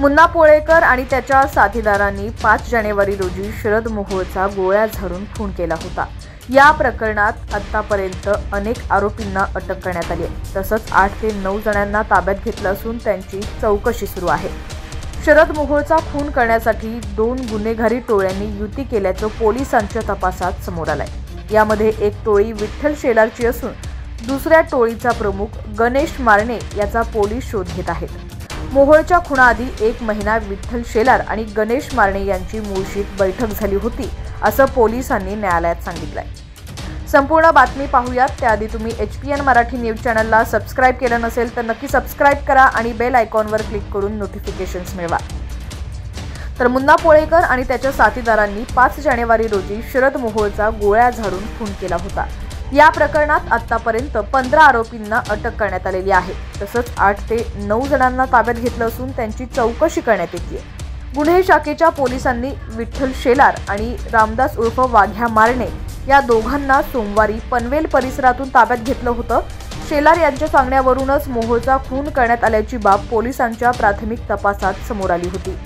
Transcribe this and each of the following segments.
मुन्ना पोळेकर आणि त्याच्या साथीदारांनी 5 जानेवारी रोजी शरद मोहोळचा गोळ्या झाडून खून केला होता। या प्रकरणात आतापर्यंत अनेक आरोपींना अटक करण्यात आली आहे। तसंच 8 ते 9 जणांना ताब्यात घेतलं असून त्यांची चौकशी सुरू आहे। शरद मोहोळचा खून करण्यासाठी 2 गुन्हेगारी टोळ्यांनी युती केल्याचं पोलिसांच्या तपासात समोर आलंय। यामध्ये एक टोळी विठ्ठल शेलारची असून दुसऱ्या टोळीचा प्रमुख गणेश मारणे याचा पोलीस शोध घेत आहेत। मोहोळच्या खुनाआधी 1 महिना विठ्ठल शेलार आणि गणेश मारणे यांची मुळशीत बैठक झाली होती, असं पोलिसांनी न्यायालयात सांगितलंय। संपूर्ण बातमी पाहूयात त्याआधी तुम्ही HPN मराठी न्यूज चॅनलला सबस्क्राइब केलं नसेल तर नक्की सबस्क्राइब करा आणि बेल आयकॉनवर क्लिक करून नोटिफिकेशन्स मिळवा। तर मुन्ना पोळेकर आणि त्याच्या साथीदारांनी 5 जानेवारी रोजी शरद मोहोळचा गोळ्या झाडून खून केला होता। या प्रकरणात आतापर्यंत 15 आरोपींना अटक करण्यात आलेली आहे। तसंच 8 ते 9 जणांना ताब्यात घेतलं असून त्यांची चौकशी करण्यात येते। गुन्हे शाखेच्या पोलिसांनी विठ्ठल शेलार आणि रामदास उर्फ वाघ्या मारणे या दोघांना सोमवारी पनवेल परिसरातून ताब्यात घेतलं होतं। शेलार यांच्या सांगण्यावरूनच मोहोळचा खून करण्यात आल्याची बाब पोलिसांच्या प्राथमिक तपासात समोर आली होती।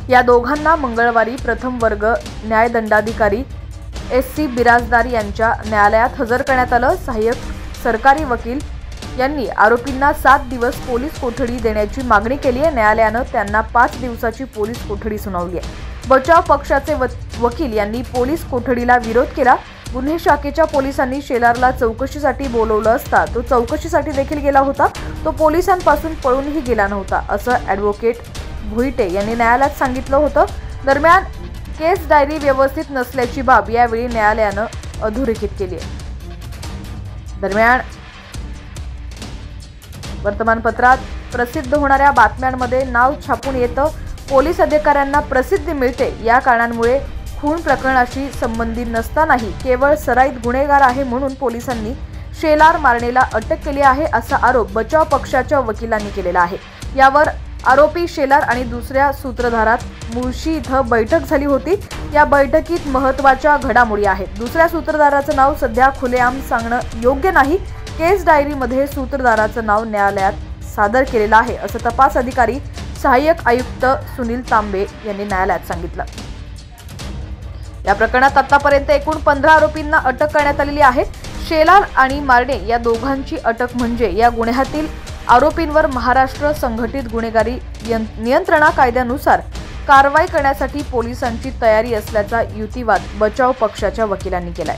या दोघांना मंगळवारी प्रथम वर्ग न्यायदंडाधिकारी SC बिराजदार यांच्या न्यायालयात हजर करण्यात आलं। सहाय्यक सरकारी वकील यांनी आरोपींना 7 दिवस पोलीस कोठडी देण्याची मागणी केली आहे। न्यायालयानं त्यांना 5 दिवसाची पोलीस कोठडी सुनावली आहे। बचाव पक्षाचे वकील यांनी पोलीस कोठडीला विरोध केला। गुन्हे शाखेच्या पोलिसांनी शेलारला चौकशीसाठी बोलवलं असता तो चौकशीसाठी देखील गेला होता। तो पोलिसांपासून पळूनही गेला नव्हता, असं ॲडव्होकेट भुईटे यांनी न्यायालयात सांगितलं होतं। दरम्यान केस डायरी व्यवस्थित नसल्याची बाब यावेळी न्यायालयानं अधोरेखित केली आहे। दरम्यान वर्तमानपत्रात प्रसिद्ध होणाऱ्या बातम्यांमध्ये नाव छापून येतं, पोलीस अधिकाऱ्यांना प्रसिद्धी मिळते। या कारणांमुळे खून प्रकरणाशी संबंधित नसतानाही केवळ सराईत गुन्हेगार आहे म्हणून पोलिसांनी शेलार मारणेला अटक केली आहे, असा आरोप बचाव पक्षाच्या वकिलांनी केलेला आहे। यावर आरोपी शेलार आणि दुसऱ्या सूत्रधारात मुळशी इथं बैठक झाली होती। या बैठकीत महत्त्वाच्या घडामोडी आहेत। दुसऱ्या सूत्रधाराचं नाव सध्या खुलेआम सांगणं योग्य नाही। केस डायरीमध्ये सूत्रधाराचं नाव न्यायालयात सादर केलेलं आहे, असं तपास अधिकारी सहाय्यक आयुक्त सुनील तांबे यांनी न्यायालयात सांगितलं। या प्रकरणात आतापर्यंत एकूण 15 आरोपींना अटक करण्यात आलेली आहे। शेलार आणि मारणे या दोघांची अटक म्हणजे या गुन्ह्यातील आरोपींवर महाराष्ट्र संघटित गुन्हेगारी नियंत्रण कायद्यानुसार कारवाई करण्यासाठी पोलिसांची तयारी असल्याचा युक्तिवाद बचाव पक्षाच्या वकिलांनी केलाय।